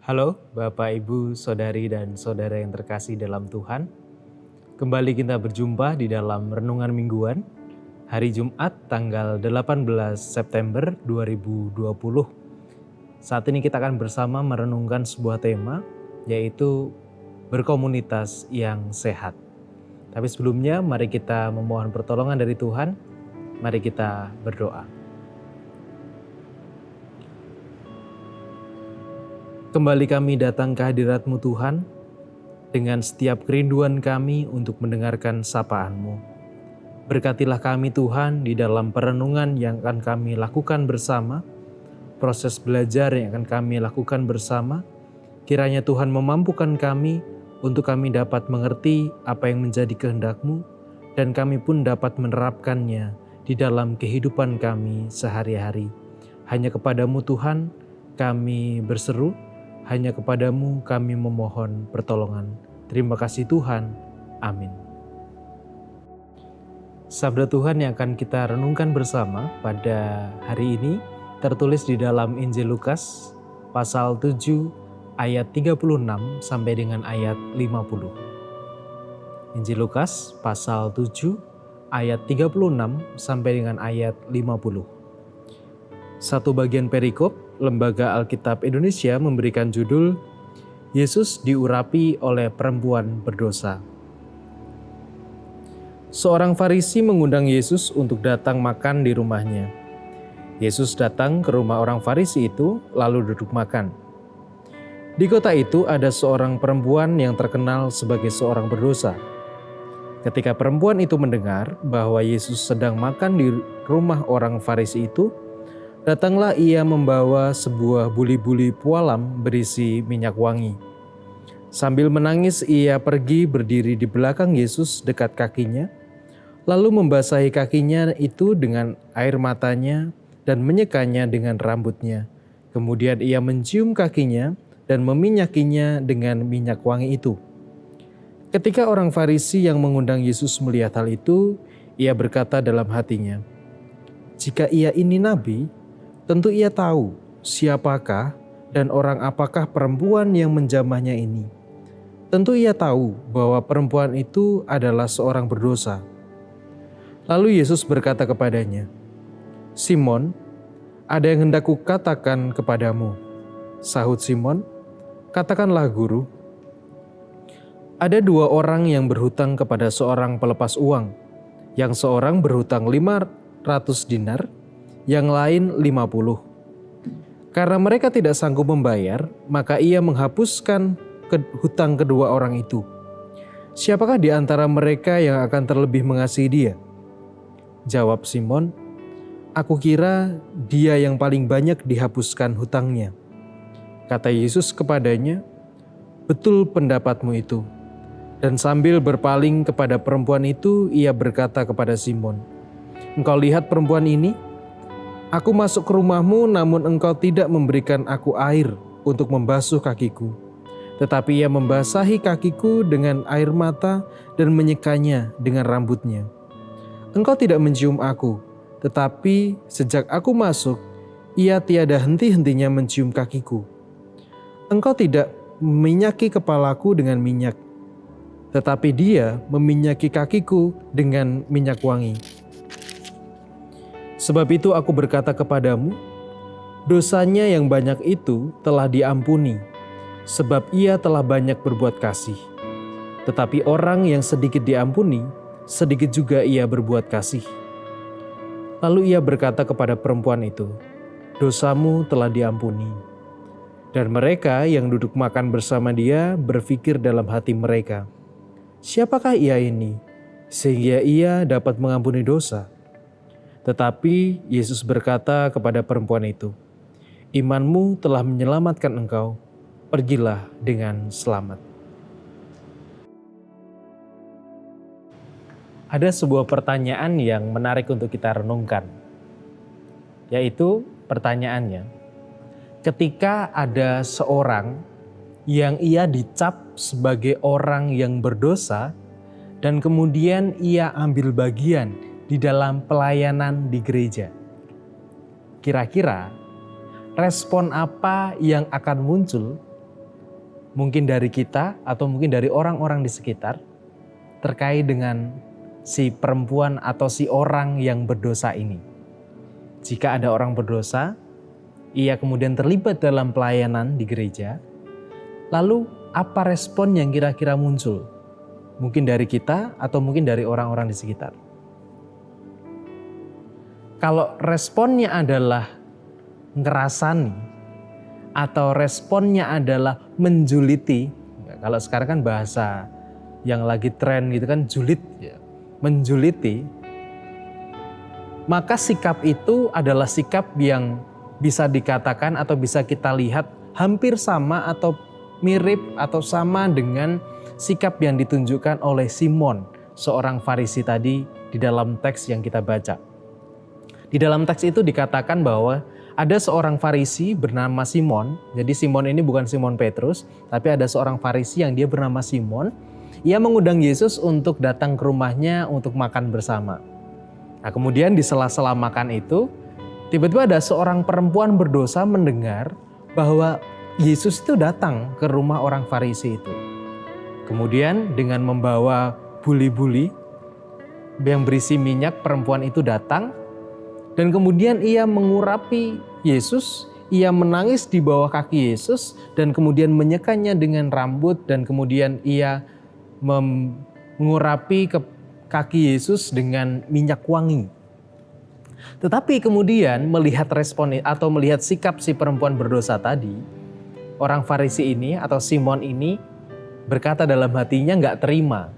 Halo Bapak, Ibu, Saudari, dan Saudara yang terkasih dalam Tuhan. Kembali kita berjumpa di dalam Renungan Mingguan, hari Jumat tanggal 18 September 2020. Saat ini kita akan bersama merenungkan sebuah tema, yaitu berkomunitas yang sehat. Tapi sebelumnya mari kita memohon pertolongan dari Tuhan, mari kita berdoa. Kembali kami datang ke hadirat-Mu Tuhan, dengan setiap kerinduan kami untuk mendengarkan sapaan-Mu. Berkatilah kami Tuhan di dalam perenungan yang akan kami lakukan bersama, proses belajar yang akan kami lakukan bersama. Kiranya Tuhan memampukan kami untuk kami dapat mengerti apa yang menjadi kehendak-Mu, dan kami pun dapat menerapkannya di dalam kehidupan kami sehari-hari. Hanya kepada-Mu Tuhan kami berseru, hanya kepadamu kami memohon pertolongan. Terima kasih Tuhan. Amin. Sabda Tuhan yang akan kita renungkan bersama pada hari ini tertulis di dalam Injil Lukas pasal 7 ayat 36 sampai dengan ayat 50. Injil Lukas pasal 7 ayat 36 sampai dengan ayat 50. Satu bagian perikop, Lembaga Alkitab Indonesia memberikan judul Yesus diurapi oleh perempuan berdosa. Seorang Farisi mengundang Yesus untuk datang makan di rumahnya. Yesus datang ke rumah orang Farisi itu lalu duduk makan. Di kota itu ada seorang perempuan yang terkenal sebagai seorang berdosa. Ketika perempuan itu mendengar bahwa Yesus sedang makan di rumah orang Farisi itu, datanglah ia membawa sebuah buli-buli pualam berisi minyak wangi. Sambil menangis ia pergi berdiri di belakang Yesus dekat kakinya, lalu membasahi kakinya itu dengan air matanya dan menyekanya dengan rambutnya. Kemudian ia mencium kakinya dan meminyakinya dengan minyak wangi itu. Ketika orang Farisi yang mengundang Yesus melihat hal itu, ia berkata dalam hatinya, "Jika ia ini nabi, tentu ia tahu siapakah dan orang apakah perempuan yang menjamahnya ini. Tentu ia tahu bahwa perempuan itu adalah seorang berdosa." Lalu Yesus berkata kepadanya, "Simon, ada yang hendak kukatakan kepadamu." Sahut Simon, "Katakanlah Guru." Ada dua orang yang berhutang kepada seorang pelepas uang. Yang seorang berhutang 500 dinar, yang lain 50. Karena mereka tidak sanggup membayar, maka ia menghapuskan hutang kedua orang itu. Siapakah di antara mereka yang akan terlebih mengasihi dia? Jawab Simon, "Aku kira dia yang paling banyak dihapuskan hutangnya." Kata Yesus kepadanya, "Betul pendapatmu itu." Dan sambil berpaling kepada perempuan itu, ia berkata kepada Simon, "Engkau lihat perempuan ini? Aku masuk ke rumahmu, namun engkau tidak memberikan aku air untuk membasuh kakiku. Tetapi ia membasahi kakiku dengan air mata dan menyekanya dengan rambutnya. Engkau tidak mencium aku, tetapi sejak aku masuk, ia tiada henti-hentinya mencium kakiku. Engkau tidak meminyaki kepalaku dengan minyak, tetapi dia meminyaki kakiku dengan minyak wangi. Sebab itu aku berkata kepadamu, dosanya yang banyak itu telah diampuni, sebab ia telah banyak berbuat kasih. Tetapi orang yang sedikit diampuni, sedikit juga ia berbuat kasih." Lalu ia berkata kepada perempuan itu, "Dosamu telah diampuni." Dan mereka yang duduk makan bersama dia berpikir dalam hati mereka, "Siapakah ia ini, sehingga ia dapat mengampuni dosa?" Tetapi Yesus berkata kepada perempuan itu, "Imanmu telah menyelamatkan engkau, pergilah dengan selamat." Ada sebuah pertanyaan yang menarik untuk kita renungkan, yaitu pertanyaannya, ketika ada seorang yang ia dicap sebagai orang yang berdosa dan kemudian ia ambil bagian di dalam pelayanan di gereja, kira-kira respon apa yang akan muncul mungkin dari kita atau mungkin dari orang-orang di sekitar terkait dengan si perempuan atau si orang yang berdosa ini. Jika ada orang berdosa, ia kemudian terlibat dalam pelayanan di gereja, lalu apa respon yang kira-kira muncul? Mungkin dari kita atau mungkin dari orang-orang di sekitar. Kalau responnya adalah ngerasani atau responnya adalah menjuliti, kalau sekarang kan bahasa yang lagi tren gitu kan julid, menjuliti, maka sikap itu adalah sikap yang bisa dikatakan atau bisa kita lihat hampir sama atau mirip atau sama dengan sikap yang ditunjukkan oleh Simon, seorang Farisi tadi di dalam teks yang kita baca. Di dalam teks itu dikatakan bahwa ada seorang Farisi bernama Simon. Jadi Simon ini bukan Simon Petrus, tapi ada seorang Farisi yang dia bernama Simon. Ia mengundang Yesus untuk datang ke rumahnya untuk makan bersama. Nah, kemudian di sela-sela makan itu, tiba-tiba ada seorang perempuan berdosa mendengar bahwa Yesus itu datang ke rumah orang Farisi itu. Kemudian dengan membawa buli-buli yang berisi minyak, perempuan itu datang. Dan kemudian ia mengurapi Yesus, ia menangis di bawah kaki Yesus dan kemudian menyekanya dengan rambut dan kemudian ia mengurapi ke kaki Yesus dengan minyak wangi. Tetapi kemudian melihat respon atau melihat sikap si perempuan berdosa tadi, orang Farisi ini atau Simon ini berkata dalam hatinya nggak terima.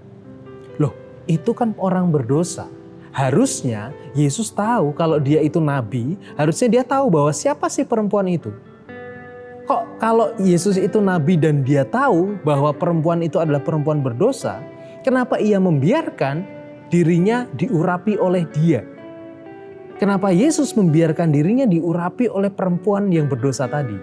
Loh, itu kan orang berdosa. Harusnya Yesus tahu kalau dia itu nabi, harusnya dia tahu bahwa siapa sih perempuan itu. Kok kalau Yesus itu nabi dan dia tahu bahwa perempuan itu adalah perempuan berdosa, kenapa ia membiarkan dirinya diurapi oleh dia? Kenapa Yesus membiarkan dirinya diurapi oleh perempuan yang berdosa tadi?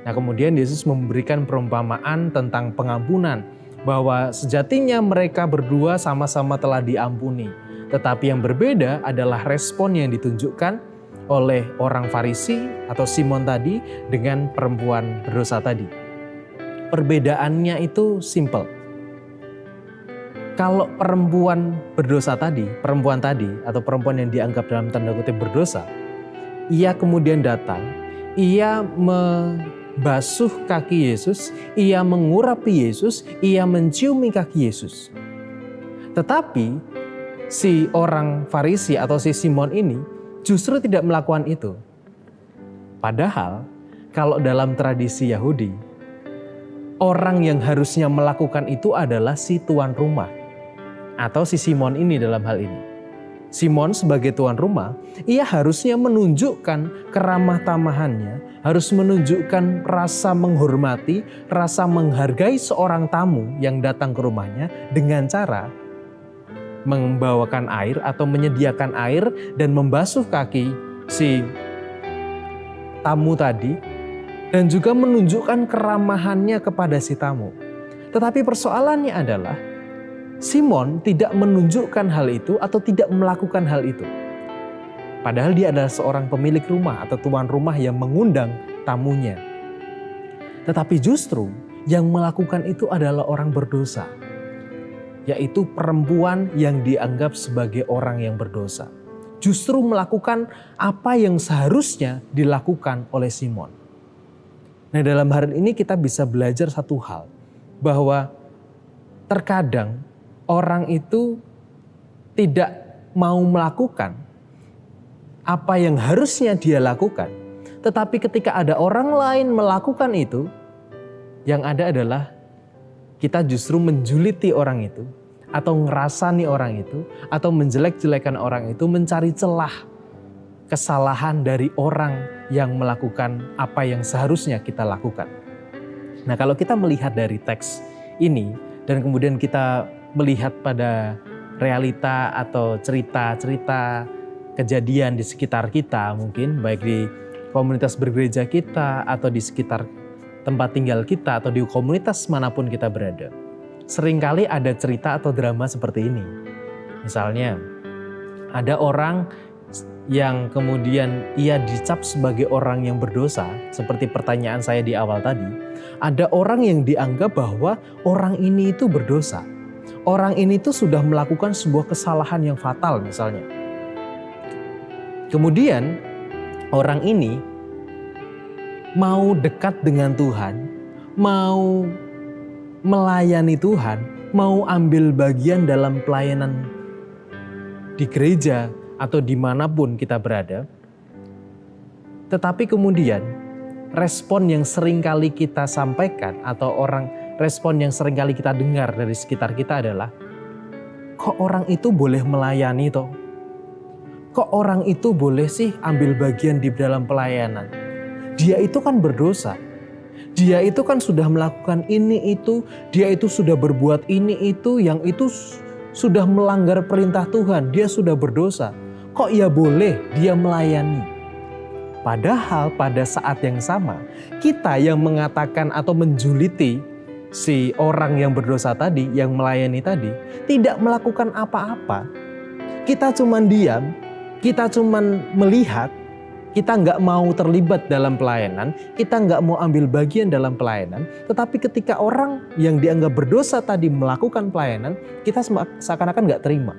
Nah, kemudian Yesus memberikan perumpamaan tentang pengampunan, bahwa sejatinya mereka berdua sama-sama telah diampuni. Tetapi yang berbeda adalah respon yang ditunjukkan oleh orang Farisi atau Simon tadi dengan perempuan berdosa tadi. Perbedaannya itu simple. Kalau perempuan berdosa tadi, perempuan tadi atau perempuan yang dianggap dalam tanda kutip berdosa, ia kemudian datang, ia membasuh kaki Yesus, ia mengurapi Yesus, ia menciumi kaki Yesus. Tetapi si orang Farisi atau si Simon ini justru tidak melakukan itu. Padahal kalau dalam tradisi Yahudi, orang yang harusnya melakukan itu adalah si tuan rumah atau si Simon ini dalam hal ini. Simon sebagai tuan rumah, ia harusnya menunjukkan keramah tamahannya, harus menunjukkan rasa menghormati, rasa menghargai seorang tamu yang datang ke rumahnya dengan cara membawakan air atau menyediakan air dan membasuh kaki si tamu tadi dan juga menunjukkan keramahannya kepada si tamu. Tetapi persoalannya adalah Simon tidak menunjukkan hal itu atau tidak melakukan hal itu. Padahal dia adalah seorang pemilik rumah atau tuan rumah yang mengundang tamunya. Tetapi justru yang melakukan itu adalah orang berdosa, yaitu perempuan yang dianggap sebagai orang yang berdosa. Justru melakukan apa yang seharusnya dilakukan oleh Simon. Nah, dalam hal ini kita bisa belajar satu hal, bahwa terkadang orang itu tidak mau melakukan apa yang harusnya dia lakukan. Tetapi ketika ada orang lain melakukan itu, yang ada adalah kita justru menjuliti orang itu, atau ngerasani orang itu, atau menjelek-jelekan orang itu, mencari celah kesalahan dari orang yang melakukan apa yang seharusnya kita lakukan. Nah, kalau kita melihat dari teks ini, dan kemudian kita melihat pada realita atau cerita-cerita kejadian di sekitar kita, mungkin baik di komunitas bergereja kita atau di sekitar tempat tinggal kita atau di komunitas manapun kita berada. Seringkali ada cerita atau drama seperti ini. Misalnya ada orang yang kemudian ia dicap sebagai orang yang berdosa, seperti pertanyaan saya di awal tadi, ada orang yang dianggap bahwa orang ini itu berdosa. Orang ini tuh sudah melakukan sebuah kesalahan yang fatal misalnya. Kemudian orang ini mau dekat dengan Tuhan, mau melayani Tuhan, mau ambil bagian dalam pelayanan di gereja atau dimanapun kita berada. Tetapi kemudian respon yang sering kali kita sampaikan atau respon yang sering kali kita dengar dari sekitar kita adalah, kok orang itu boleh melayani toh? Kok orang itu boleh sih ambil bagian di dalam pelayanan? Dia itu kan berdosa. Dia itu kan sudah melakukan ini itu, dia itu sudah berbuat ini itu, yang itu sudah melanggar perintah Tuhan, dia sudah berdosa. Kok ya boleh dia melayani? Padahal pada saat yang sama, kita yang mengatakan atau menjuliti si orang yang berdosa tadi, yang melayani tadi, tidak melakukan apa-apa. Kita cuman diam, kita cuman melihat, kita nggak mau terlibat dalam pelayanan, kita nggak mau ambil bagian dalam pelayanan. Tetapi ketika orang yang dianggap berdosa tadi melakukan pelayanan, kita seakan-akan nggak terima.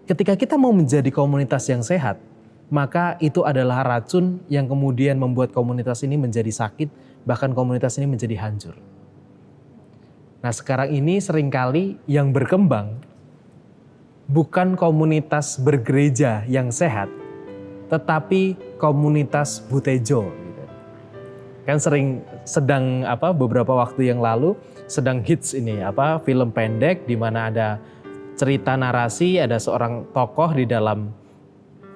Ketika kita mau menjadi komunitas yang sehat, maka itu adalah racun yang kemudian membuat komunitas ini menjadi sakit, bahkan komunitas ini menjadi hancur. Nah, sekarang ini seringkali yang berkembang bukan komunitas bergereja yang sehat, tetapi komunitas butejo. Kan sedang beberapa waktu yang lalu sedang hits ini film pendek di mana ada cerita narasi, ada seorang tokoh di dalam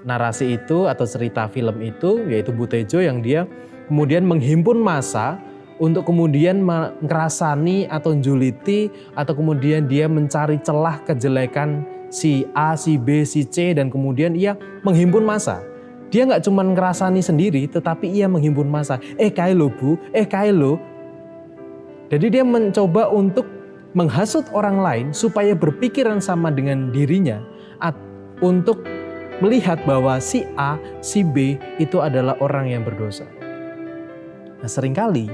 narasi itu atau cerita film itu, yaitu butejo, yang dia kemudian menghimpun massa untuk kemudian mengerasani atau menjuliti atau kemudian dia mencari celah kejelekan si A, si B, si C, dan kemudian ia menghimpun massa. Dia nggak cuma ngerasani sendiri, tetapi ia menghimpun massa. Kae lo bu, kae lo. Jadi dia mencoba untuk menghasut orang lain supaya berpikiran sama dengan dirinya untuk melihat bahwa si A, si B itu adalah orang yang berdosa. Nah, seringkali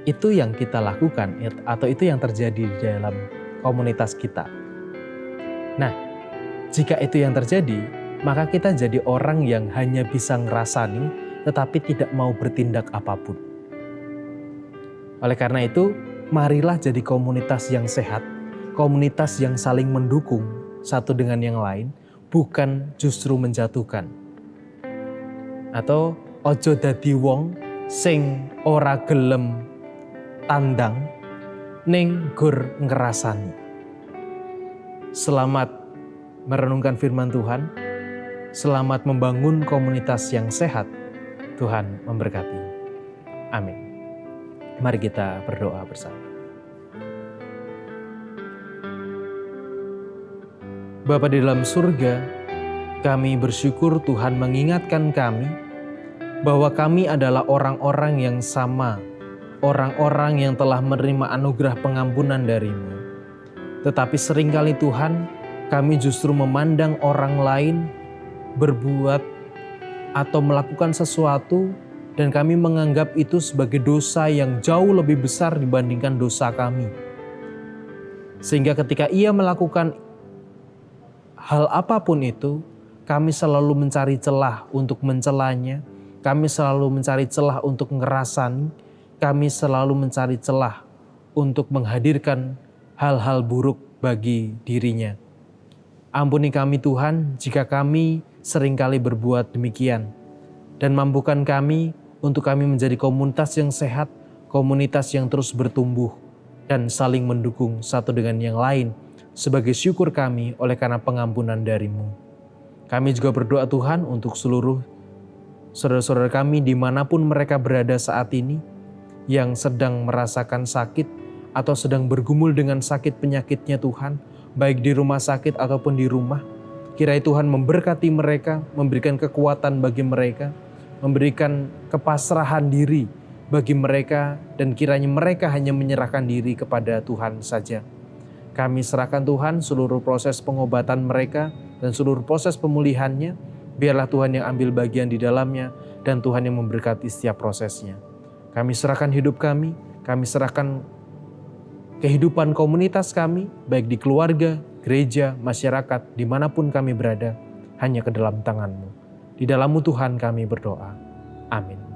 itu yang kita lakukan atau itu yang terjadi di dalam komunitas kita. Nah, jika itu yang terjadi, maka kita jadi orang yang hanya bisa ngerasani tetapi tidak mau bertindak apapun. Oleh karena itu, marilah jadi komunitas yang sehat, komunitas yang saling mendukung satu dengan yang lain, bukan justru menjatuhkan. Atau ojo dadi wong sing ora gelem tandang ning gur ngerasani. Selamat merenungkan firman Tuhan, selamat membangun komunitas yang sehat. Tuhan memberkati. Amin. Mari kita berdoa bersama. Bapa di dalam surga, kami bersyukur Tuhan mengingatkan kami bahwa kami adalah orang-orang yang sama, orang-orang yang telah menerima anugerah pengampunan dari-Mu. Tetapi seringkali Tuhan, kami justru memandang orang lain berbuat atau melakukan sesuatu dan kami menganggap itu sebagai dosa yang jauh lebih besar dibandingkan dosa kami. Sehingga ketika ia melakukan hal apapun itu, kami selalu mencari celah untuk mencelanya, kami selalu mencari celah untuk ngerasani, kami selalu mencari celah untuk menghadirkan hal-hal buruk bagi dirinya. Ampuni kami Tuhan jika kami seringkali berbuat demikian, dan mampukan kami untuk kami menjadi komunitas yang sehat, komunitas yang terus bertumbuh dan saling mendukung satu dengan yang lain sebagai syukur kami oleh karena pengampunan dari-Mu. Kami juga berdoa Tuhan untuk seluruh saudara-saudara kami dimanapun mereka berada saat ini yang sedang merasakan sakit atau sedang bergumul dengan sakit penyakitnya Tuhan, baik di rumah sakit ataupun di rumah. Kiranya Tuhan memberkati mereka, memberikan kekuatan bagi mereka, memberikan kepasrahan diri bagi mereka, dan kiranya mereka hanya menyerahkan diri kepada Tuhan saja. Kami serahkan Tuhan seluruh proses pengobatan mereka, dan seluruh proses pemulihannya, biarlah Tuhan yang ambil bagian di dalamnya dan Tuhan yang memberkati setiap prosesnya. Kami serahkan hidup kami serahkan kehidupan komunitas kami, baik di keluarga, gereja, masyarakat, dimanapun kami berada, hanya ke dalam tangan-Mu. Di dalam-Mu Tuhan kami berdoa. Amin.